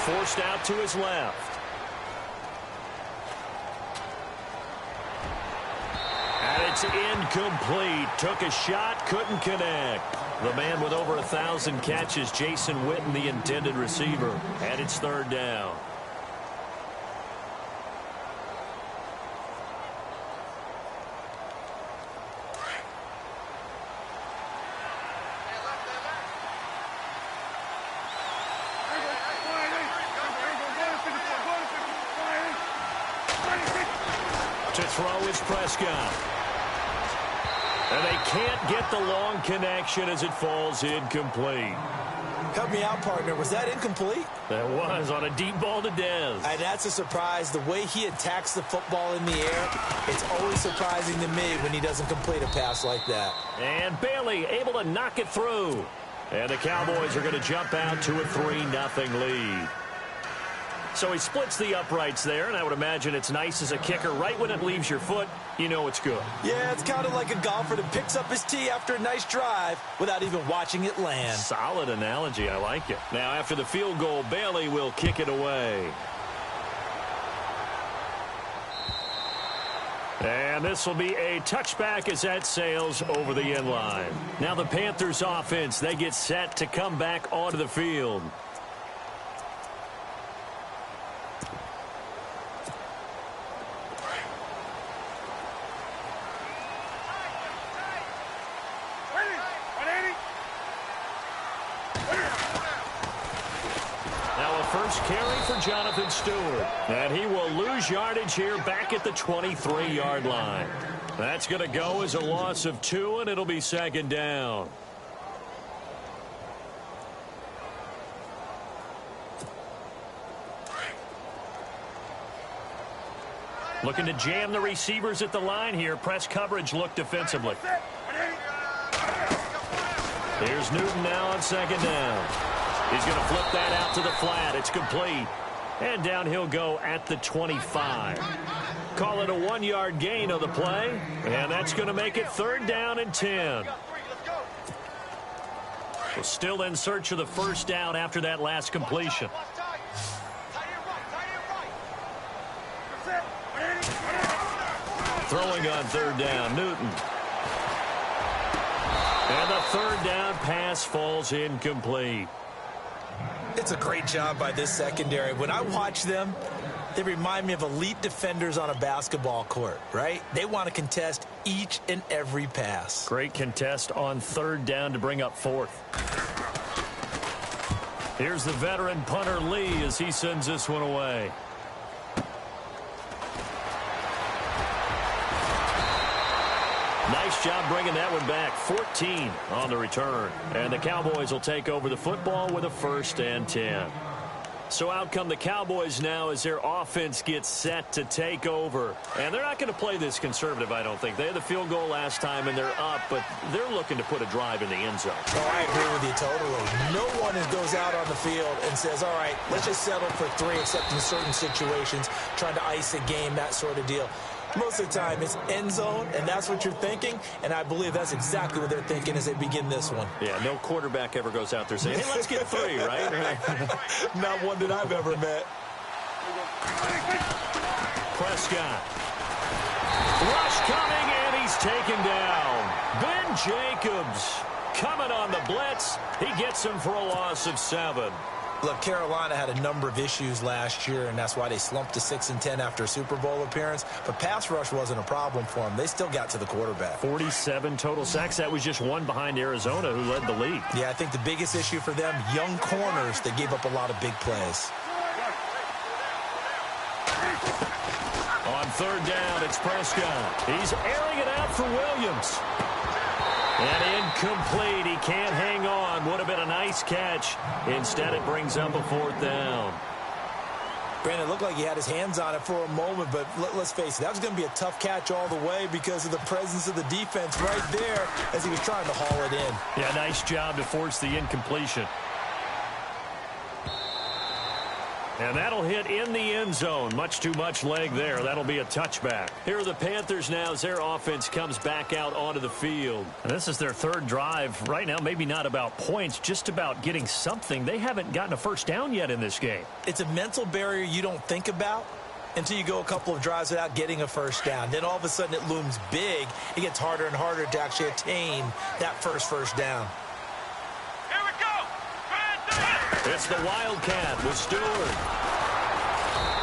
forced out to his left. And it's incomplete. Took a shot, couldn't connect. The man with over 1,000 catches, Jason Witten, the intended receiver. And it's third down. To throw is Prescott. And they can't get the long connection as it falls incomplete. Help me out, partner. Was that incomplete? That was on a deep ball to Dez. And that's a surprise. The way he attacks the football in the air, it's always surprising to me when he doesn't complete a pass like that. And Bailey able to knock it through. And the Cowboys are going to jump out to a 3-0 lead. So he splits the uprights there, and I would imagine it's nice as a kicker. Right when it leaves your foot, you know it's good. Yeah, it's kind of like a golfer that picks up his tee after a nice drive without even watching it land. Solid analogy. I like it. Now, after the field goal, Bailey will kick it away. And this will be a touchback as that sails over the end line. Now the Panthers offense, they get set to come back onto the field. First carry for Jonathan Stewart. And he will lose yardage here back at the 23-yard line. That's going to go as a loss of 2, and it'll be second down. Looking to jam the receivers at the line here. Press coverage look defensively. Here's Newton now on second down. He's going to flip that out to the flat. It's complete. And down he'll go at the 25. Call it a 1-yard gain on the play. And that's going to make it third down and 10. We're still in search of the first down after that last completion. Throwing on third down, Newton. And the third down pass falls incomplete. It's a great job by this secondary. When I watch them, they remind me of elite defenders on a basketball court, right? They want to contest each and every pass. Great contest on third down to bring up fourth. Here's the veteran punter Lee as he sends this one away. Nice job bringing that one back. 14 on the return. And the Cowboys will take over the football with a 1st and 10. So out come the Cowboys now as their offense gets set to take over. And they're not going to play this conservative, I don't think. They had the field goal last time, and they're up, but they're looking to put a drive in the end zone. Oh, I agree with you totally. No one goes out on the field and says, all right, let's just settle for 3, except in certain situations, trying to ice a game, that sort of deal. Most of the time, it's end zone, and that's what you're thinking, and I believe that's exactly what they're thinking as they begin this one. Yeah, no quarterback ever goes out there saying, hey, let's get 3, right? Not one that I've ever met. Prescott. Rush coming, and he's taken down. Ben Jacobs coming on the blitz. He gets him for a loss of 7. Look, Carolina had a number of issues last year, and that's why they slumped to 6-10 after a Super Bowl appearance. But pass rush wasn't a problem for them. They still got to the quarterback. 47 total sacks. That was just one behind Arizona, who led the league. Yeah, I think the biggest issue for them, young corners that gave up a lot of big plays. On third down, it's Prescott. He's airing it out for Williams. And incomplete. He can't hang on. Would have been a nice catch. Instead, it brings up a 4th down. Brandon, it looked like he had his hands on it for a moment, but let's face it, that was going to be a tough catch all the way because of the presence of the defense right there as he was trying to haul it in. Yeah, nice job to force the incompletion. And that'll hit in the end zone. Much too much leg there. That'll be a touchback. Here are the Panthers now as their offense comes back out onto the field. And this is their third drive. Right now, maybe not about points, just about getting something. They haven't gotten a first down yet in this game. It's a mental barrier you don't think about until you go a couple of drives without getting a first down. Then all of a sudden it looms big. It gets harder and harder to actually attain that first down. Here we go. It's the Wildcat with Stewart.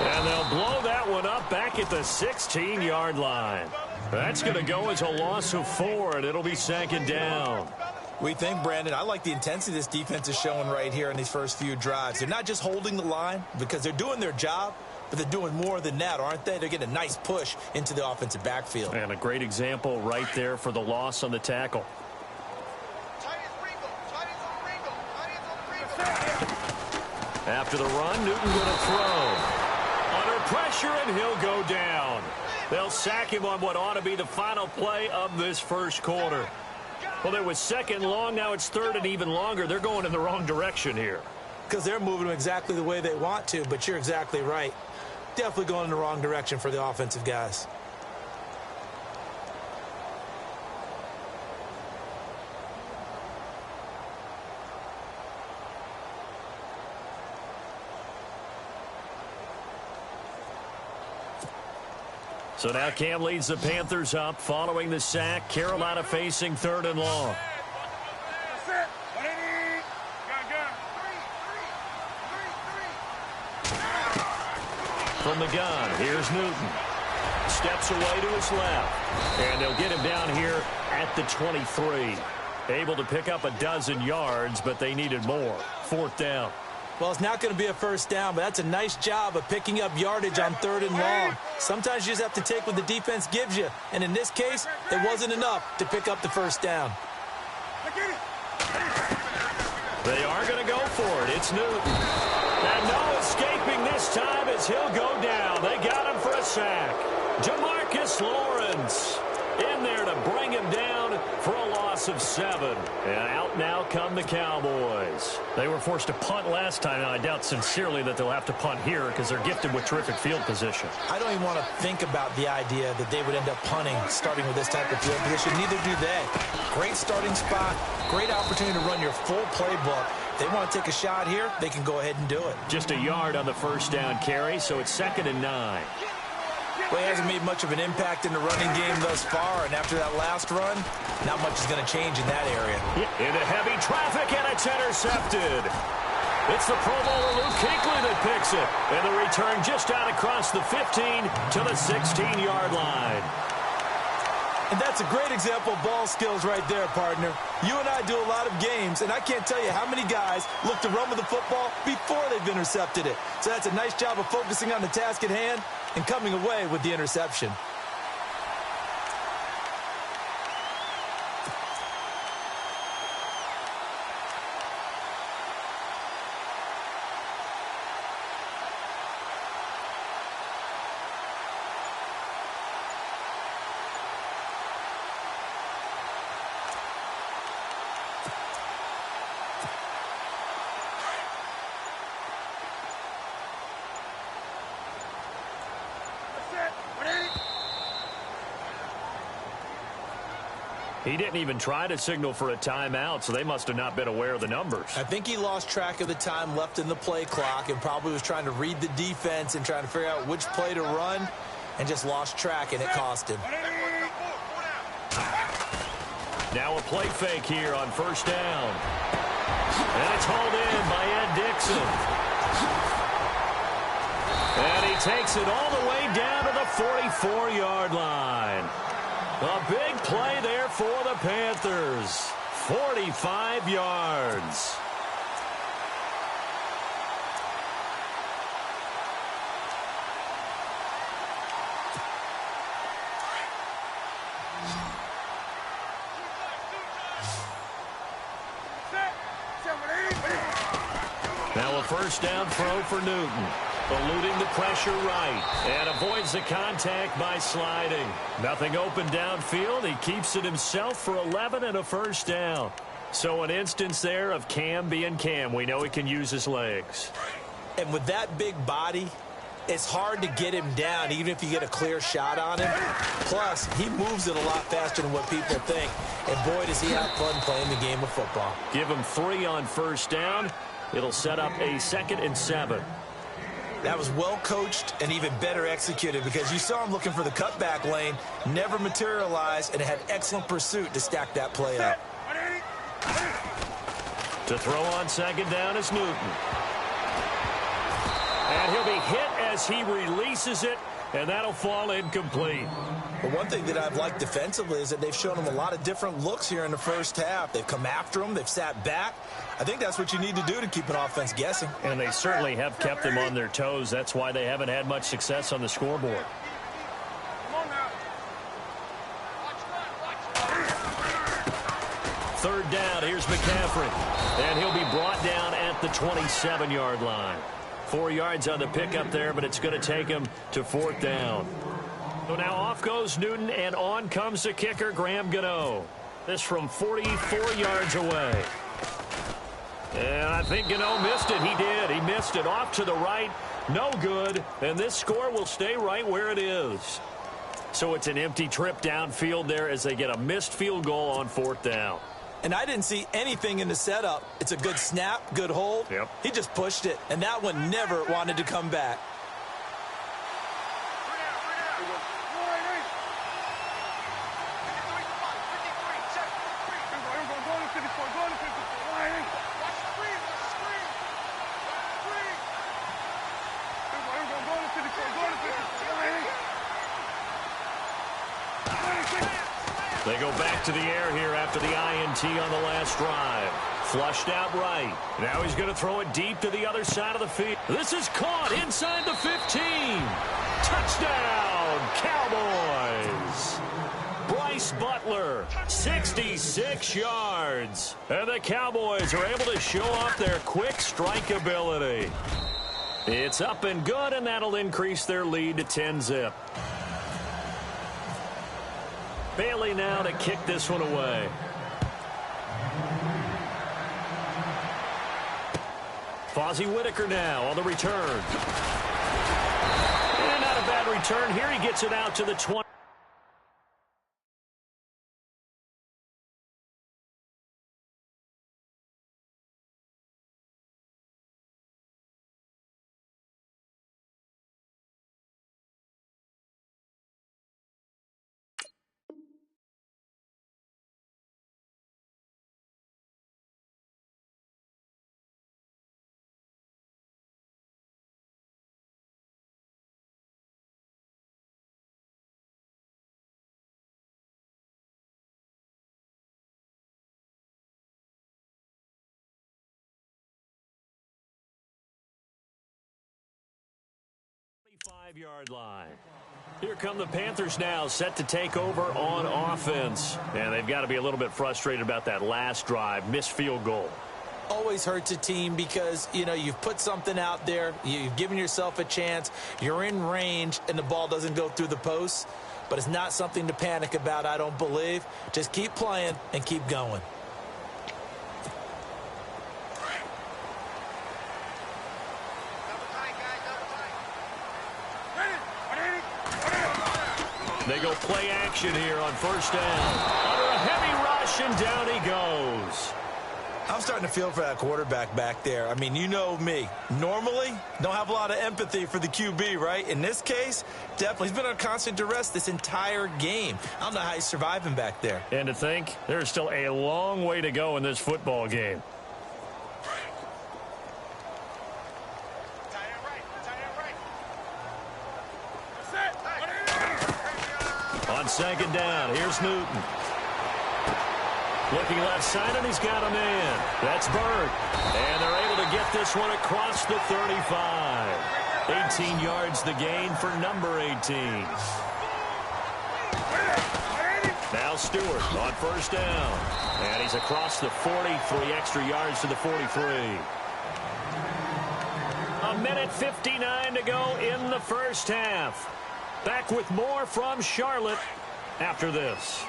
And they'll blow that one up back at the 16-yard line. That's going to go as a loss of 4, and it'll be second down. We think, Brandon, I like the intensity this defense is showing right here in these first few drives. They're not just holding the line because they're doing their job, but they're doing more than that, aren't they? They're getting a nice push into the offensive backfield. And a great example right there for the loss on the tackle. After the run, Newton going to throw. Under pressure, and he'll go down. They'll sack him on what ought to be the final play of this first quarter. Well, it was second long. Now it's third and even longer. They're going in the wrong direction here. Because they're moving them exactly the way they want to, but you're exactly right. Definitely going in the wrong direction for the offensive guys. So now Cam leads the Panthers up following the sack. Carolina facing third and long. From the gun, here's Newton. Steps away to his left. And they'll get him down here at the 23. Able to pick up a dozen yards, but they needed more. Fourth down. Well, it's not going to be a first down, but that's a nice job of picking up yardage on third and long. Sometimes you just have to take what the defense gives you. And in this case, it wasn't enough to pick up the first down. They are going to go for it. It's Newton. And no escaping this time as he'll go down. They got him for a sack. Jamarcus Lawrence in there to bring him down for a loss of 7. And out now come the Cowboys. They were forced to punt last time, and I doubt sincerely that they'll have to punt here because they're gifted with terrific field position. I don't even want to think about the idea that they would end up punting starting with this type of field position. Neither do they. Great starting spot, great opportunity to run your full playbook. They want to take a shot here, they can go ahead and do it. Just a yard on the first down carry, so it's 2nd and 9. Well, he hasn't made much of an impact in the running game thus far, and after that last run, not much is going to change in that area. Into heavy traffic, and it's intercepted. It's the Pro Bowler Luke Kuechly that picks it, and the return just out across the 15 to the 16-yard line. And that's a great example of ball skills right there, partner. You and I do a lot of games, and I can't tell you how many guys look to run with the football before they've intercepted it. So that's a nice job of focusing on the task at hand and coming away with the interception. He didn't even try to signal for a timeout, so they must have not been aware of the numbers. I think he lost track of the time left in the play clock and probably was trying to read the defense and trying to figure out which play to run and just lost track, and it cost him. Now a play fake here on first down. And it's hauled in by Ed Dixon. And he takes it all the way down to the 44-yard line. A big play there for the Panthers. 45 yards. Now a first down throw for Newton. Eluding the pressure right. And avoids the contact by sliding. Nothing open downfield. He keeps it himself for 11 and a first down. So an instance there of Cam being Cam. We know he can use his legs. And with that big body, it's hard to get him down, even if you get a clear shot on him. Plus, he moves it a lot faster than what people think. And boy, does he have fun playing the game of football. Give him 3 on first down. It'll set up a 2nd and 7. That was well coached and even better executed because you saw him looking for the cutback lane, never materialized, and had excellent pursuit to stack that play up. To throw on 2nd down is Newton. And he'll be hit as he releases it, and that'll fall incomplete. But one thing that I've liked defensively is that they've shown him a lot of different looks here in the first half. They've come after him. They've sat back. I think that's what you need to do to keep an offense guessing. And they certainly have kept them on their toes. That's why they haven't had much success on the scoreboard. 3rd down. Here's McCaffrey. And he'll be brought down at the 27-yard line. 4 yards on the pickup there, but it's going to take him to 4th down. So now off goes Newton, and on comes the kicker, Graham Gano. This from 44 yards away. And I think Gano missed it. He did. He missed it off to the right. No good. And this score will stay right where it is. So it's an empty trip downfield there as they get a missed field goal on 4th down. And I didn't see anything in the setup. It's a good snap, good hold. Yep. He just pushed it, and that one never wanted to come back. They go back to the air here after the INT on the last drive. Flushed out right. Now he's going to throw it deep to the other side of the field. This is caught inside the 15. Touchdown, Cowboys. Bryce Butler, 66 yards. And the Cowboys are able to show off their quick strike ability. It's up and good, and that'll increase their lead to 10-zip. Bailey now to kick this one away. Fozzie Whitaker now on the return. And not a bad return here. He gets it out to the 20. Five-yard line. Here come the Panthers now, set to take over on offense. And they've got to be a little bit frustrated about that last drive, missed field goal. Always hurts a team because, you know, you've put something out there, you've given yourself a chance, you're in range, and the ball doesn't go through the posts. But it's not something to panic about, I don't believe. Just keep playing and keep going. They go play action here on first down. Under a heavy rush, and down he goes. I'm starting to feel for that quarterback back there. I mean, you know me. Normally, don't have a lot of empathy for the QB, right? In this case, definitely. He's been on constant duress this entire game. I don't know how he's surviving back there. And to think, there's still a long way to go in this football game. On second down, here's Newton. Looking left side, and he's got a man. That's Bird. And they're able to get this one across the 35. 18 yards the gain for number 18. Now Stewart on first down. And he's across the 40, 3 extra yards to the 43. A minute 59 to go in the first half. Back with more from Charlotte after this.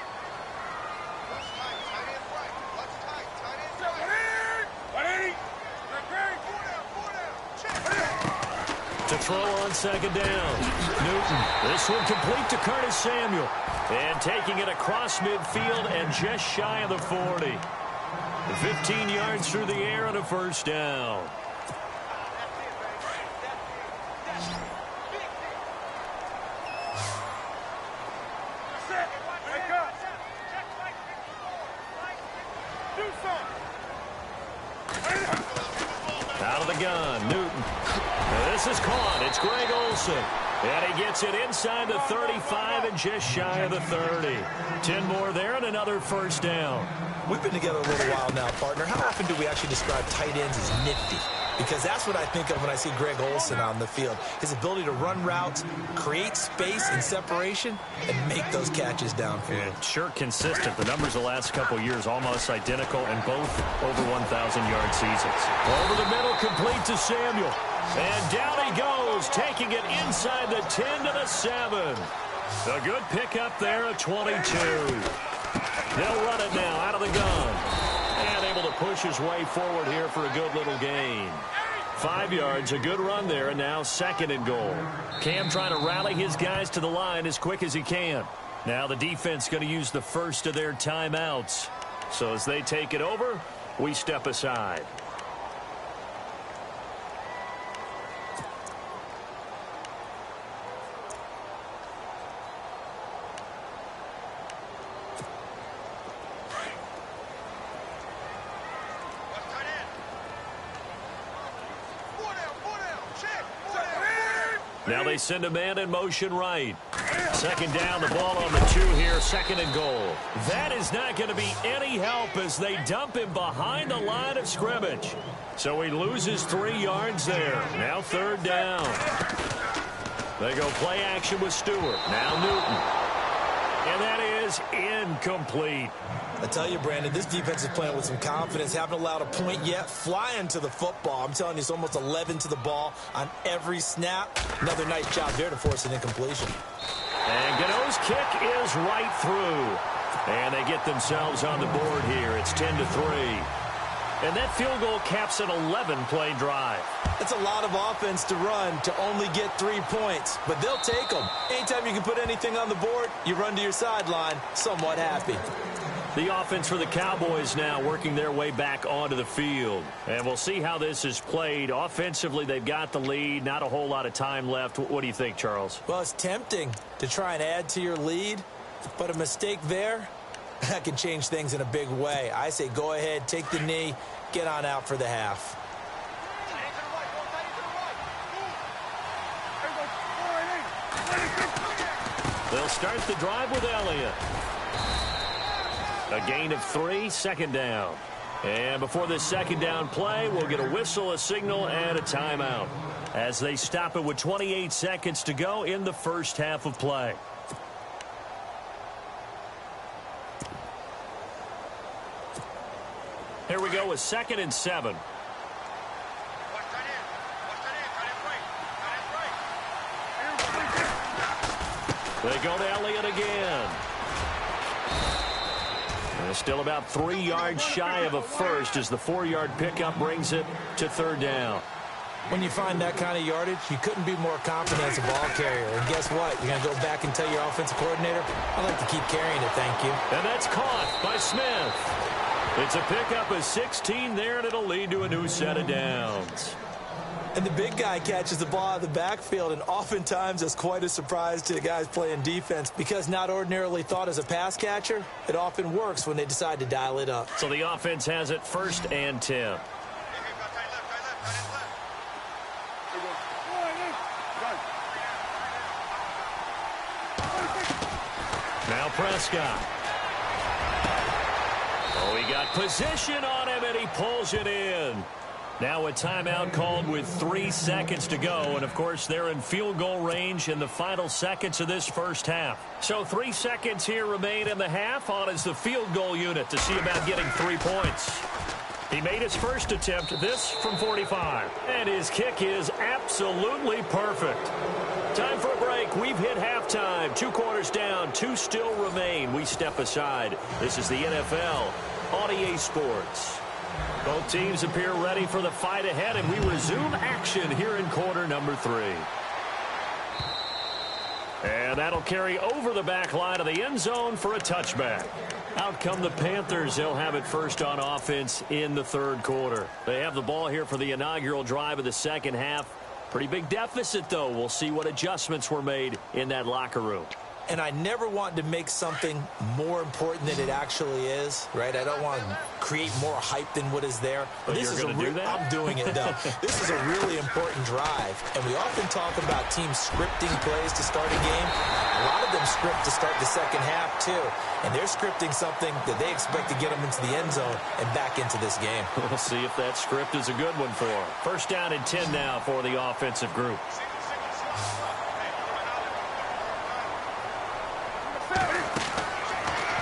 To throw on second down. Newton. This one complete to Curtis Samuel. And taking it across midfield and just shy of the 40. 15 yards through the air and a first down. Out of the gun, Newton. This is caught. It's Greg Olsen. And he gets it inside the 35 and just shy of the 30. 10 more there and another first down. We've been together a little while now, partner. How often do we actually describe tight ends as nifty? Because that's what I think of when I see Greg Olsen on the field. His ability to run routes, create space and separation, and make those catches downfield. Yeah, sure consistent. The numbers the last couple years almost identical and both over 1,000-yard seasons. Over the middle, complete to Samuel. And down he goes, taking it inside the 10 to the 7. A good pickup there at 22. They'll run it now out of the gun. And able to push his way forward here for a good little gain. 5 yards, a good run there, and now second and goal. Cam trying to rally his guys to the line as quick as he can. Now the defense going to use the first of their timeouts. So as they take it over, we step aside. Now they send a man in motion right. Second down, the ball on the 2 here, second and goal. That is not going to be any help as they dump him behind the line of scrimmage. So he loses 3 yards there. Now third down. They go play action with Stewart. Now Newton. And that is incomplete. I tell you, Brandon, this defense is playing with some confidence. Haven't allowed a point yet. Flying to the football. I'm telling you, it's almost 11 to the ball on every snap. Another nice job there to force an incompletion. And Gano's kick is right through. And they get themselves on the board here. It's 10-3. And that field goal caps an 11-play drive. That's a lot of offense to run to only get 3 points. But they'll take them. Anytime you can put anything on the board, you run to your sideline somewhat happy. The offense for the Cowboys now working their way back onto the field. And we'll see how this is played. Offensively, they've got the lead. Not a whole lot of time left. What do you think, Charles? Well, it's tempting to try and add to your lead. But a mistake there, that can change things in a big way. I say go ahead, take the knee, get on out for the half. They'll start the drive with Elliott. A gain of 3, second down. And before this second down play, we'll get a whistle, a signal, and a timeout as they stop it with 28 seconds to go in the first half of play. Here we go with 2nd and 7. They go to Elliott again. And still about 3 yards shy of a first as the 4-yard pickup brings it to third down. When you find that kind of yardage, you couldn't be more confident as a ball carrier. And guess what? You're going to go back and tell your offensive coordinator, I'd like to keep carrying it, thank you. And that's caught by Smith. It's a pickup of 16 there, and it'll lead to a new set of downs. And the big guy catches the ball out of the backfield, and oftentimes that's quite a surprise to the guys playing defense because not ordinarily thought as a pass catcher, it often works when they decide to dial it up. So the offense has it 1st and 10. Now Prescott. Oh, he got position on him, and he pulls it in. Now a timeout called with 3 seconds to go. And, of course, they're in field goal range in the final seconds of this first half. So 3 seconds here remain in the half. On is the field goal unit to see about getting 3 points. He made his first attempt, this from 45. And his kick is absolutely perfect. Time for a break. We've hit halftime. 2 quarters down. 2 still remain. We step aside. This is the NFL on EA Sports. Both teams appear ready for the fight ahead, and we resume action here in quarter number 3. And that'll carry over the back line of the end zone for a touchback. Out come the Panthers. They'll have it first on offense in the third quarter. They have the ball here for the inaugural drive of the second half. Pretty big deficit, though. We'll see what adjustments were made in that locker room. And I never want to make something more important than it actually is, right? I don't want to create more hype than what is there. But this is going to do that? I'm doing it, though. This is a really important drive. And we often talk about teams scripting plays to start a game. A lot of them script to start the second half, too. And they're scripting something that they expect to get them into the end zone and back into this game. We'll see if that script is a good one for them. First down and 10 now for the offensive group.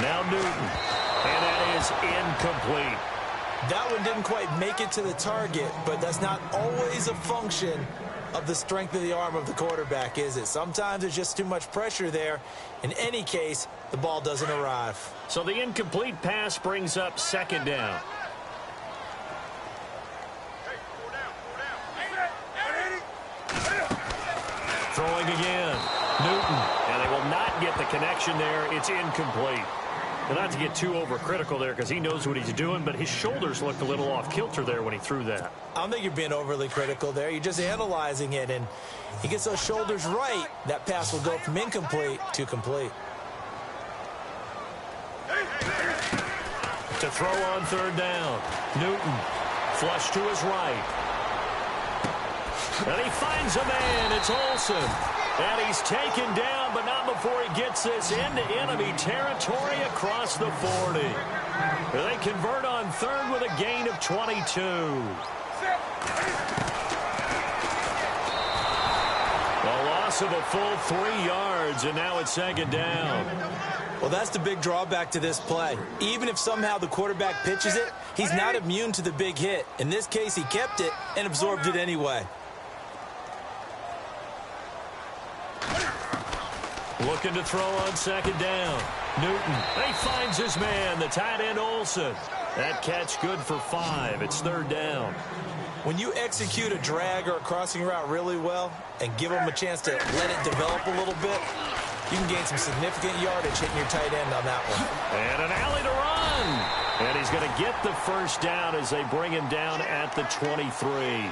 Now Newton, and that is incomplete. That one didn't quite make it to the target, but that's not always a function of the strength of the arm of the quarterback, is it? Sometimes there's just too much pressure there. In any case, the ball doesn't arrive. So the incomplete pass brings up second down. Throwing again. Newton, and they will not get the connection there. It's incomplete. Well, not to get too overcritical there because he knows what he's doing, but his shoulders looked a little off kilter there when he threw that. I don't think you're being overly critical there. You're just analyzing it, and he gets those shoulders right. That pass will go from incomplete to complete. To throw on third down. Newton, flush to his right. And he finds a man. It's Olsen. And he's taken down, but not before he gets this into enemy territory across the 40. They convert on third with a gain of 22. A loss of a full 3 yards, and now it's second down. Well, that's the big drawback to this play. Even if somehow the quarterback pitches it, he's not immune to the big hit. In this case, he kept it and absorbed it anyway. Looking to throw on second down. Newton, he finds his man, the tight end Olsen. That catch good for 5. It's third down. When you execute a drag or a crossing route really well and give them a chance to let it develop a little bit, you can gain some significant yardage hitting your tight end on that one. And an alley to run. And he's going to get the first down as they bring him down at the 23.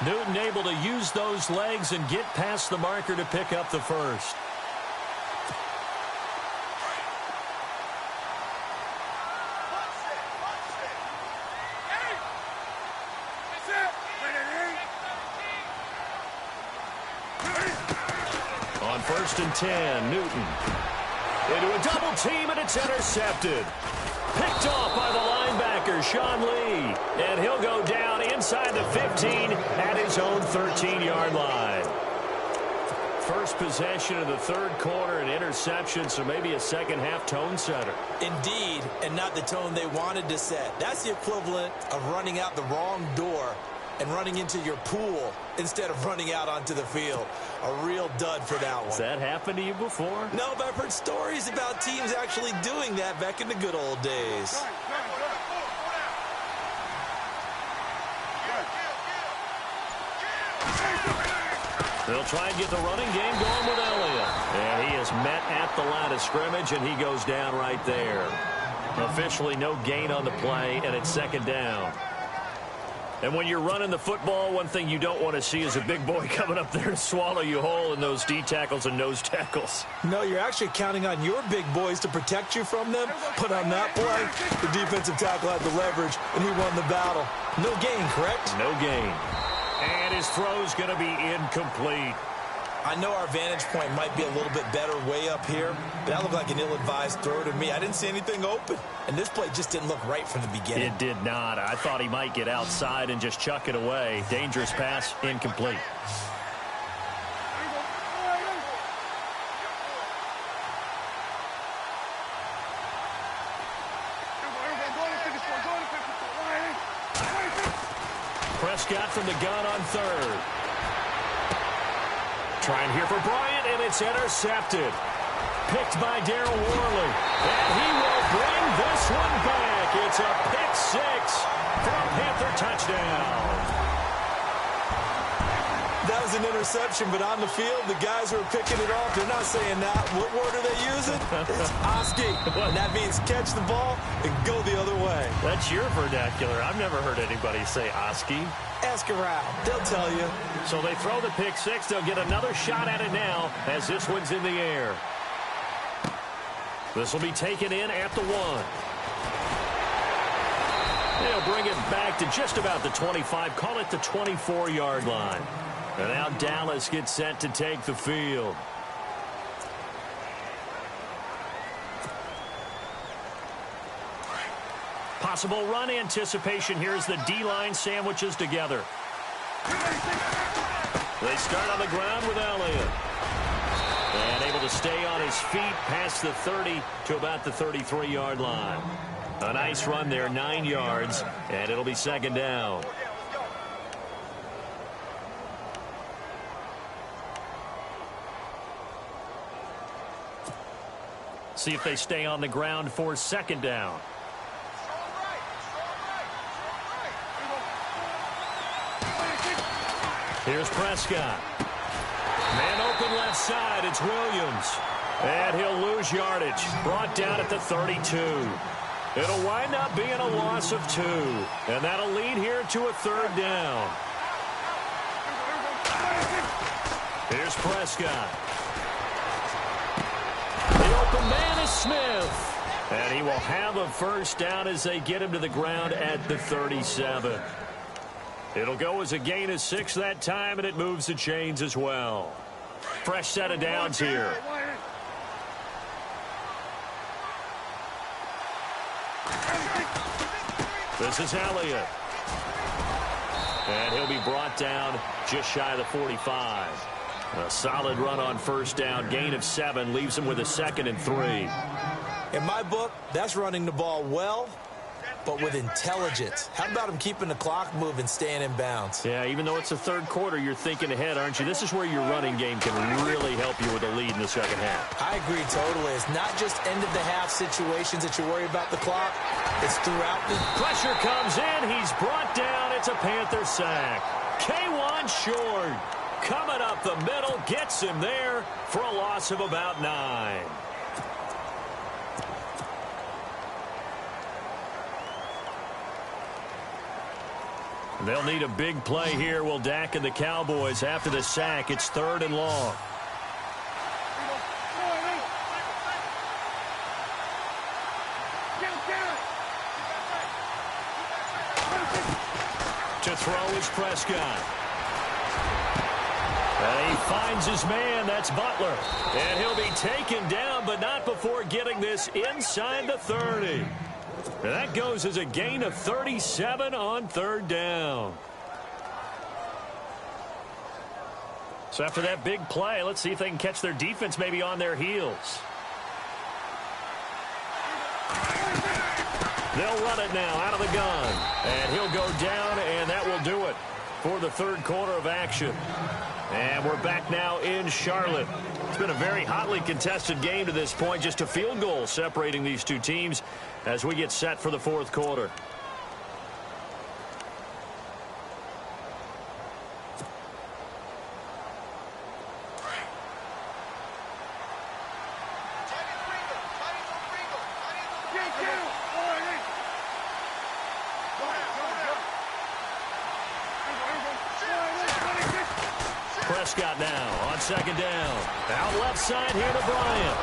Newton able to use those legs and get past the marker to pick up the first. On first and 10, Newton into a double team, and it's intercepted. Picked off by the linebacker, Sean Lee. And he'll go down inside the 15 at his own 13-yard line. First possession of the third quarter, an interception, so maybe a second-half tone setter. Indeed, and not the tone they wanted to set. That's the equivalent of running out the wrong door and running into your pool instead of running out onto the field. A real dud for that one. Has that happened to you before? No, but I've heard stories about teams actually doing that back in the good old days. They'll try and get the running game going with Elliott. And he is met at the line of scrimmage, and he goes down right there. Officially no gain on the play, and it's second down. And when you're running the football, one thing you don't want to see is a big boy coming up there to swallow you whole in those D tackles and nose tackles. No, you're actually counting on your big boys to protect you from them. But on that play, the defensive tackle had the leverage, and he won the battle. No gain, correct? No gain. And his throw's going to be incomplete. I know our vantage point might be a little bit better way up here, but that looked like an ill-advised throw to me. I didn't see anything open, and this play just didn't look right from the beginning. It did not. I thought he might get outside and just chuck it away. Dangerous pass, incomplete. Prescott from the gun on third. Trying here for Bryant, and it's intercepted. Picked by Darryl Worley. And he will bring this one back. It's a pick six. for a Panther touchdown. That was an interception, but on the field, the guys who are picking it off, they're not saying that. What word are they using? It's Oski. And that means catch the ball and go the other way. That's your vernacular. I've never heard anybody say Oski. Ask around. They'll tell you. So they throw the pick six. They'll get another shot at it now as this one's in the air. This will be taken in at the 1. They'll bring it back to just about the 25. Call it the 24-yard line. And now Dallas gets set to take the field. Possible run anticipation here as the D-line sandwiches together. They start on the ground with Elliott. And able to stay on his feet past the 30 to about the 33-yard line. A nice run there, 9 yards, and it'll be second down. See if they stay on the ground for second down. Here's Prescott. Man open left side. It's Williams. And he'll lose yardage. Brought down at the 32. It'll wind up being a loss of 2. And that'll lead here to a third down. Here's Prescott. The open man is Smith. And he will have a first down as they get him to the ground at the 37. It'll go as a gain of 6 that time, and it moves the chains as well. Fresh set of downs here. This is Elliott. And he'll be brought down just shy of the 45. A solid run on first down. Gain of 7 leaves him with a 2nd and 3. In my book, that's running the ball well, but with intelligence. How about him keeping the clock moving, staying in bounds? Yeah, even though it's the third quarter, you're thinking ahead, aren't you? This is where your running game can really help you with a lead in the second half. I agree totally. It's not just end-of-the-half situations that you worry about the clock. It's throughout the... Pressure comes in. He's brought down. It's a Panther sack. K1 short. Coming up the middle. Gets him there for a loss of about 9. They'll need a big play here. Will Dak and the Cowboys after the sack. It's 3rd and long. To throw is Prescott. And he finds his man. That's Butler. And he'll be taken down, but not before getting this inside the 30. And that goes as a gain of 37 on 3rd down. So after that big play, let's see if they can catch their defense maybe on their heels. They'll run it now out of the gun. And he'll go down, and that will do it for the third quarter of action. And we're back now in Charlotte. It's been a very hotly contested game to this point. Just a field goal separating these two teams as we get set for the fourth quarter. Prescott now on second down. Out left side here to Bryant.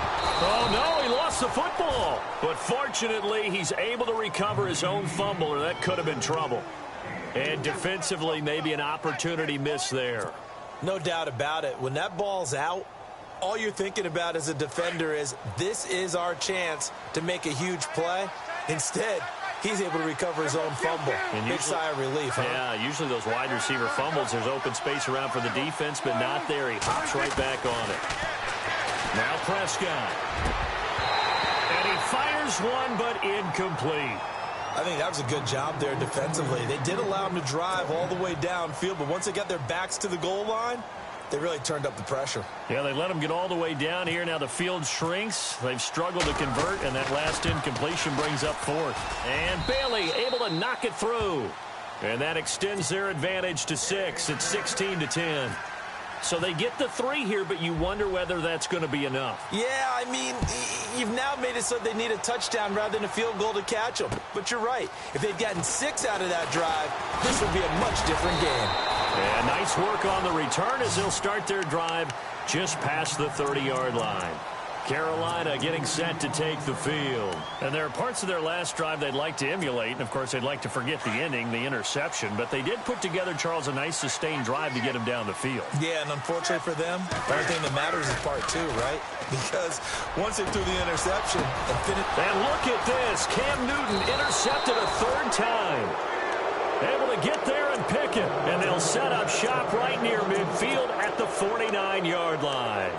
Oh, no, he lost the football. But fortunately, he's able to recover his own fumble, or that could have been trouble. And defensively, maybe an opportunity missed there. No doubt about it. When that ball's out, all you're thinking about as a defender is, this is our chance to make a huge play. Instead, he's able to recover his own fumble. And big sigh of relief, huh? Yeah, usually those wide receiver fumbles, there's open space around for the defense, but not there. He hops right back on it. Now Prescott. And he fires one, but incomplete. I think that was a good job there defensively. They did allow him to drive all the way downfield, but once they got their backs to the goal line, They really turned up the pressure. Yeah, they let them get all the way down here. Now the field shrinks. They've struggled to convert, and that last incompletion brings up fourth. And Bailey able to knock it through. And that extends their advantage to 6. It's 16-10. So they get the 3 here, but you wonder whether that's going to be enough. Yeah, I mean, you've now made it so they need a touchdown rather than a field goal to catch them. But you're right. If they'd gotten 6 out of that drive, this would be a much different game. And nice work on the return as they'll start their drive just past the 30-yard line. Carolina getting set to take the field. And there are parts of their last drive they'd like to emulate. And, of course, they'd like to forget the ending, the interception. But they did put together, Charles, a nice sustained drive to get them down the field. Yeah, and unfortunately for them, the only thing that matters is part 2, right? Because once they threw the interception and finished. And look at this. Cam Newton intercepted a 3rd time. Able to get there and pick it. And they'll set up shop right near midfield at the 49-yard line.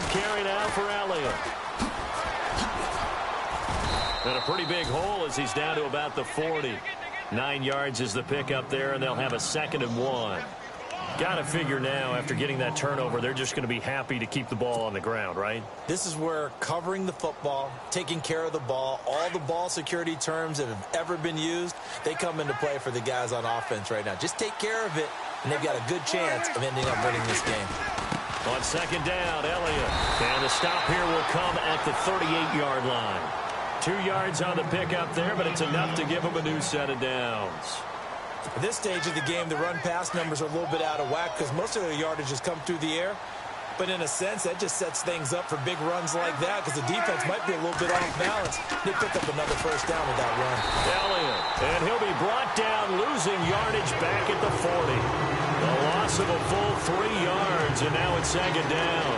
Carry now for Elliott. And a pretty big hole as he's down to about the 40. 9 yards is the pickup there, and they'll have a 2nd and 1. Got to figure now, after getting that turnover, they're just going to be happy to keep the ball on the ground, right? This is where covering the football, taking care of the ball, all the ball security terms that have ever been used, they come into play for the guys on offense right now. Just take care of it, and they've got a good chance of ending up winning this game. On 2nd down, Elliott. And the stop here will come at the 38-yard line. 2 yards on the pickup there, but it's enough to give them a new set of downs. At this stage of the game, the run-pass numbers are a little bit out of whack because most of their yardage has come through the air. But in a sense, that just sets things up for big runs like that because the defense might be a little bit off balance. They pick up another 1st down with that run. Elliott, and he'll be brought down, losing yardage back at the 40. A loss of a full 3 yards, and now it's 2nd down.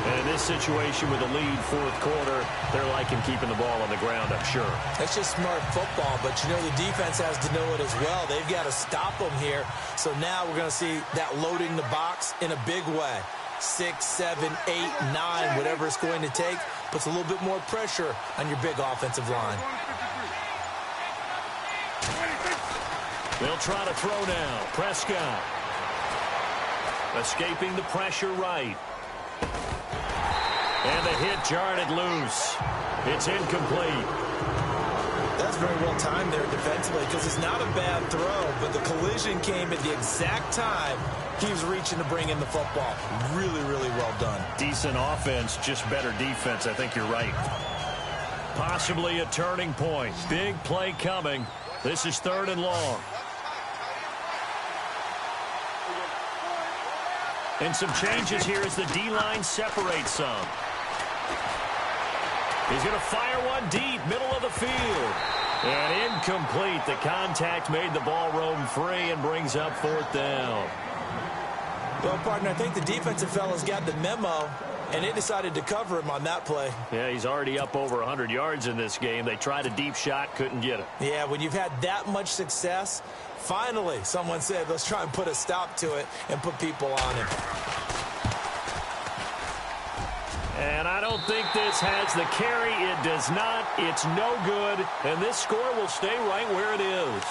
And in this situation with a lead 4th quarter, they're liking keeping the ball on the ground, I'm sure. That's just smart football, but you know the defense has to know it as well. They've got to stop them here. So now we're going to see that loading the box in a big way. 6, 7, 8, 9, whatever it's going to take, puts a little bit more pressure on your big offensive line. They'll try to throw now. Prescott. Escaping the pressure right. And the hit jarred it loose. It's incomplete. That's very well timed there defensively because it's not a bad throw, but the collision came at the exact time he was reaching to bring in the football. Really, really well done. Decent offense, just better defense. I think you're right. Possibly a turning point. Big play coming. This is 3rd and long. And some changes here as the D-line separates some. He's going to fire one deep, middle of the field. And incomplete. The contact made the ball roam free and brings up 4th down. Well, partner, I think the defensive fellas got the memo, and they decided to cover him on that play. Yeah, he's already up over 100 yards in this game. They tried a deep shot, couldn't get it. Yeah, when you've had that much success, finally someone said, let's try and put a stop to it and put people on him. And I don't think this has the carry. It does not. It's no good. And this score will stay right where it is.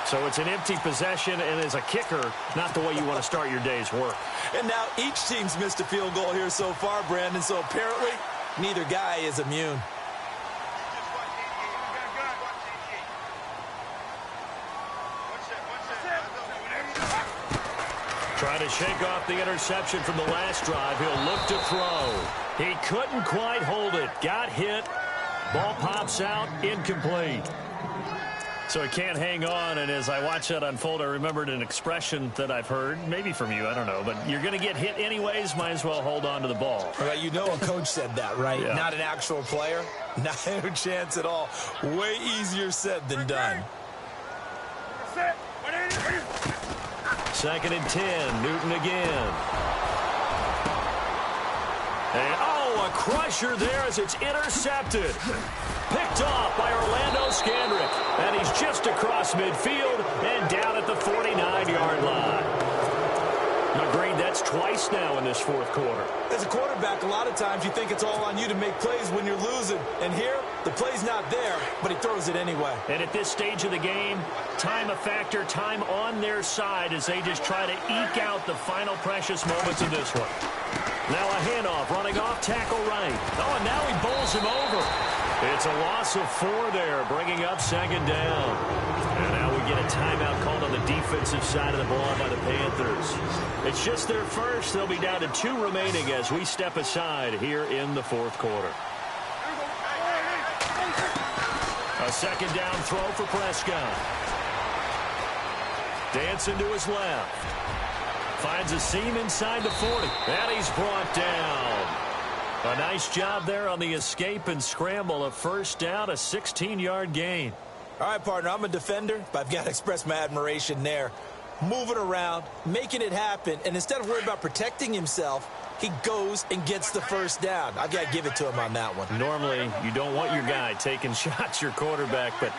So it's an empty possession, and as a kicker, not the way you want to start your day's work. And now each team's missed a field goal here so far, Brandon, so apparently neither guy is immune. Try to shake off the interception from the last drive. He'll look to throw. He couldn't quite hold it. Got hit. Ball pops out. Incomplete. So he can't hang on, and as I watch that unfold, I remembered an expression that I've heard, maybe from you, I don't know, but you're going to get hit anyways, might as well hold on to the ball. Well, you know a coach said that, right? Yeah. Not an actual player. Not a chance at all. Way easier said than done. 2nd and 10, Newton again. And, oh, a crusher there as it's intercepted. Picked off by Orlando Scandrick. And he's just across midfield and down at the 49-yard line. Agreed, that's twice now in this fourth quarter. As a quarterback, a lot of times you think it's all on you to make plays when you're losing. And here, the play's not there, but he throws it anyway. And at this stage of the game, time a factor, time on their side as they just try to eke out the final precious moments of this one. Now a handoff, running off, tackle right. Oh, and now he bowls him over. It's a loss of 4 there, bringing up second down. And now we get a timeout called on the defensive side of the ball by the Panthers. It's just their first. They'll be down to 2 remaining as we step aside here in the fourth quarter. A second down throw for Prescott. Dancing to his left. Finds a seam inside the 40. And he's brought down. A nice job there on the escape and scramble. A first down, a 16-yard gain. All right, partner, I'm a defender, but I've got to express my admiration there. Moving around, making it happen, and instead of worrying about protecting himself, he goes and gets the first down. I've got to give it to him on that one. Normally, you don't want your guy taking shots, your quarterback, but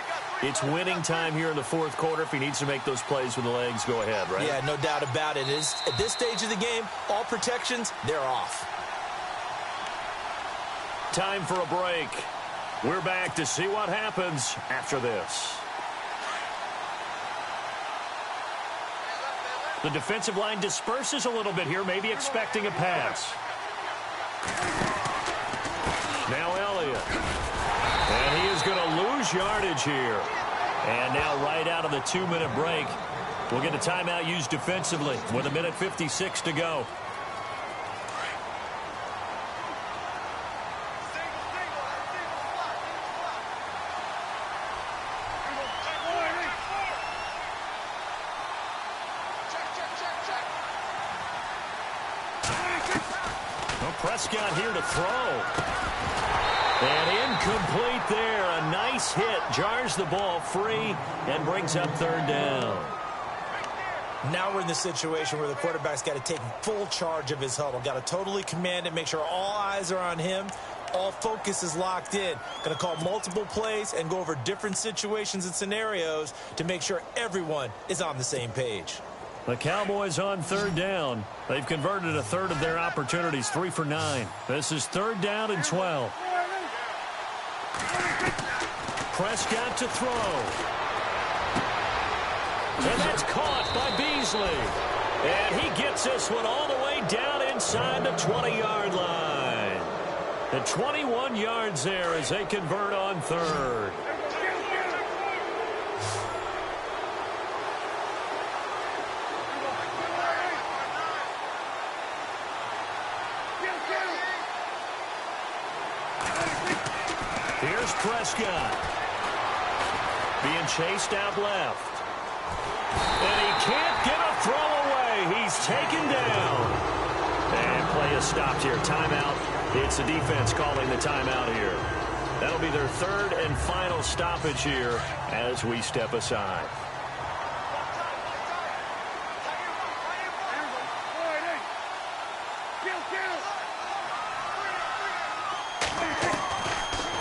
it's winning time here in the fourth quarter. If he needs to make those plays with the legs, go ahead, right? Yeah, no doubt about it. At this stage of the game, all protections, they're off. Time for a break. We're back to see what happens after this. The defensive line disperses a little bit here, maybe expecting a pass. Now Elliott. And he is going to lose yardage here. And now right out of the 2-minute break, we'll get a timeout used defensively with 1:56 to go. Prescott here to throw. And incomplete there. A nice hit. Jars the ball free and brings up third down. Now we're in the situation where the quarterback's got to take full charge of his huddle. Got to totally command it, make sure all eyes are on him. All focus is locked in. Going to call multiple plays and go over different situations and scenarios to make sure everyone is on the same page. The Cowboys on third down. They've converted a third of their opportunities, 3 for 9. This is third down and 12. Prescott to throw. And that's caught by Beasley. And he gets this one all the way down inside the 20-yard line. The 21 yards there as they convert on third. Here's Prescott. Being chased out left. And he can't get a throw away. He's taken down. And play is stopped here. Timeout. It's the defense calling the timeout here. That'll be their third and final stoppage here as we step aside.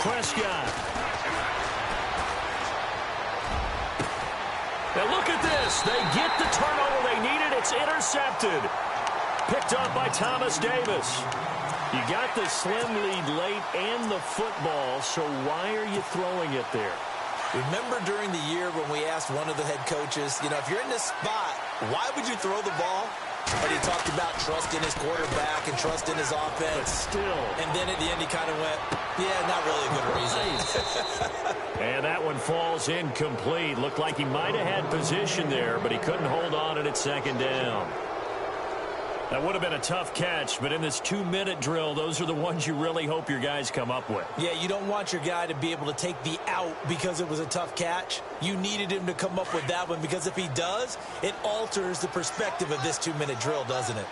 Prescott. Now look at this. They get the turnover they needed. It's intercepted. Picked up by Thomas Davis. You got the slim lead late and the football, so why are you throwing it there? Remember during the year when we asked one of the head coaches, you know, if you're in this spot, why would you throw the ball? And he talked about trust in his quarterback and trust in his offense. But still. And then at the end he kind of went, yeah, not really a good reason. And that one falls incomplete. Looked like he might have had position there, but he couldn't hold on at second down. That would have been a tough catch, but in this 2-minute drill, those are the ones you really hope your guys come up with. Yeah, you don't want your guy to be able to take the out because it was a tough catch. You needed him to come up with that one because if he does, it alters the perspective of this 2-minute drill, doesn't it?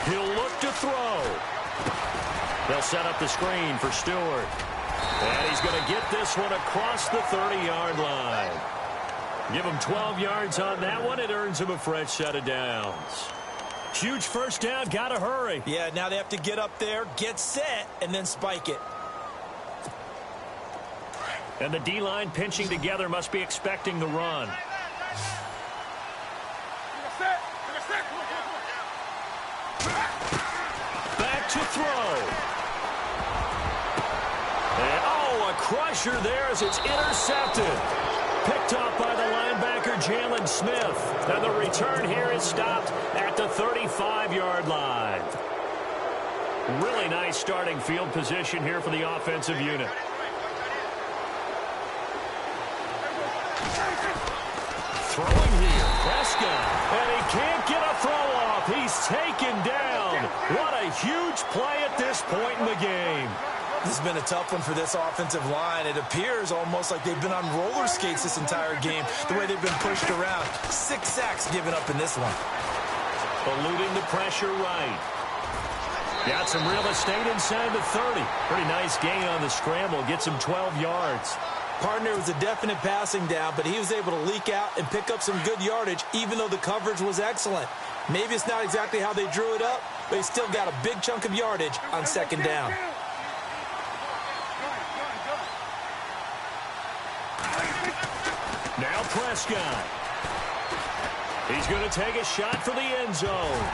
He'll look to throw. They'll set up the screen for Stewart. And he's going to get this one across the 30-yard line. Give him 12 yards on that one. It earns him a fresh set of downs. Huge first down, gotta hurry. Yeah, now they have to get up there, get set, and then spike it. And the D-line pinching together must be expecting the run. Back to throw. And, oh, a crusher there as it's intercepted. Picked up by the linebacker, Jalen Smith. And the return here is stopped at the 35-yard line. Really nice starting field position here for the offensive unit. Throwing here, Prescott. And he can't get a throw off. He's taken down. What a huge play at this point in the game. This has been a tough one for this offensive line. It appears almost like they've been on roller skates this entire game, the way they've been pushed around. 6 sacks given up in this one. Eluding the pressure right. Got some real estate inside the 30. Pretty nice gain on the scramble. Gets him 12 yards. Partner was a definite passing down, but he was able to leak out and pick up some good yardage, even though the coverage was excellent. Maybe it's not exactly how they drew it up, but he still got a big chunk of yardage on second down. Now Prescott. He's going to take a shot for the end zone.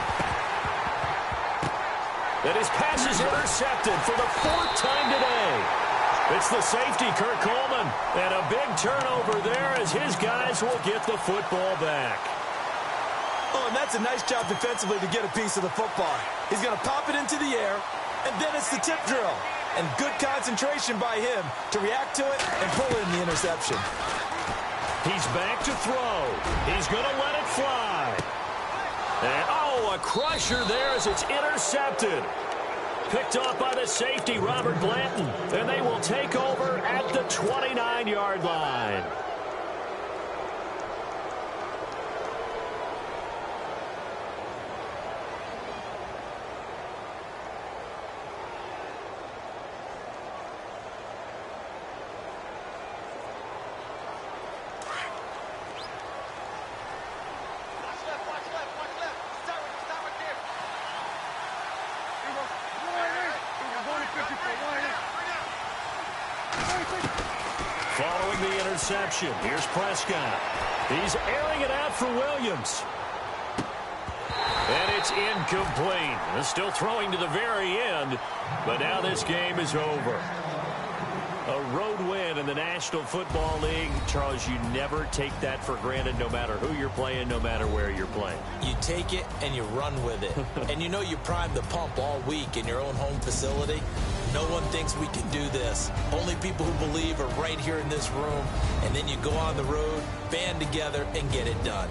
And his pass is intercepted for the 4th time today. It's the safety, Kurt Coleman. And a big turnover there as his guys will get the football back. Oh, and that's a nice job defensively to get a piece of the football. He's going to pop it into the air, and then it's the tip drill. And good concentration by him to react to it and pull in the interception. He's back to throw. He's going to let it fly. And, oh, a crusher there as it's intercepted. Picked off by the safety, Robert Blanton. And they will take over at the 29-yard line. Following the interception, here's Prescott. He's airing it out for Williams. And it's incomplete. He's still throwing to the very end, but now this game is over. A road win in the National Football League. Charles, you never take that for granted, no matter who you're playing, no matter where you're playing. You take it and you run with it. And you know you primed the pump all week in your own home facility. No one thinks we can do this. Only people who believe are right here in this room. And then you go on the road, band together, and get it done.